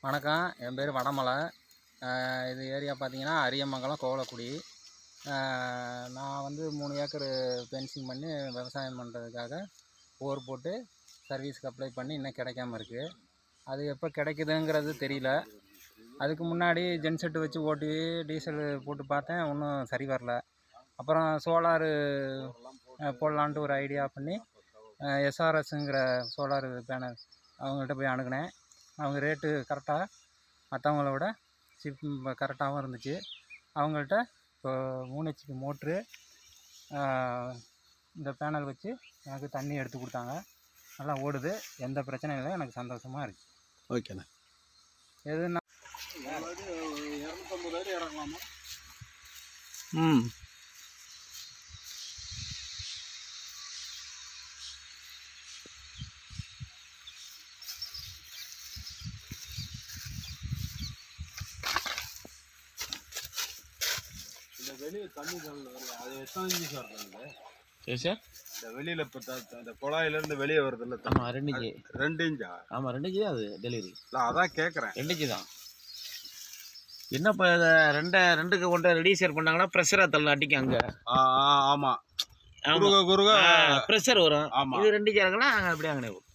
வணக்கம், என் பேர் வடமலை. இது ஏரியா பார்த்தீங்கன்னா அரியமங்கலம், கோவலக்குடி. நான் வந்து 3 ஏக்கர் ஃபென்சிங் பண்ணி விவசாயம் பண்ணுறதுக்காக போர் போட்டு சர்வீஸுக்கு அப்ளை பண்ணி இன்னும் கிடைக்காம இருக்குது. அது எப்போ கிடைக்குதுங்கிறது தெரியல. அதுக்கு முன்னாடி ஜென்செட்டு வச்சு ஓட்டி டீசல் போட்டு பார்த்தேன், ஒன்றும் சரி வரல. அப்புறம் சோலாரு போடலான்ட்டு ஒரு ஐடியா பண்ணி எஸ்ஆர்எஸ்ங்கிற சோலார் பேனல் அவங்கள்ட்ட போய் அணுகுனேன். அவங்க ரேட்டு கரெக்டாக மற்றவங்கள விட கரெக்டாகவும் இருந்துச்சு. அவங்கள்ட்ட இப்போ 3 HP மோட்ரு இந்த பேனல் வச்சு எனக்கு தண்ணி எடுத்து கொடுத்தாங்க. நல்லா ஓடுது, எந்த பிரச்சனையும் இல்லை, எனக்கு சந்தோஷமாக இருக்குது. ஓகேண்ணா. எதுனா 250 இறங்கலாமா? இந்த வெளியே தண்ணி அது எத்தனை இன்ச்சு சார் பண்ணுது? சரி சார், இந்த வெளியில் இப்போ இந்த குழாயிலேருந்து வெளியே வருது இல்லை? ஆமாம் 2 இன்ச்சு. 2 இன்ச்சா? ஆமாம் 2 இன்ச்சு தான் அது டெலிவரி. இல்லை அதான் கேட்குறேன். 2 இன்ச்சு தான். என்ன இப்போ இதை ரெண்டுக்கு கொண்டு ரெடியூசர் பண்ணாங்கன்னா ப்ரெஷராக தள்ள அடிக்கும் அங்கே. ஆமாம், குறுக ப்ரெஷர் வரும். ஆமாம். இது 2 இன்ச்சு இறங்கினா அப்படியே அங்கே வரும்.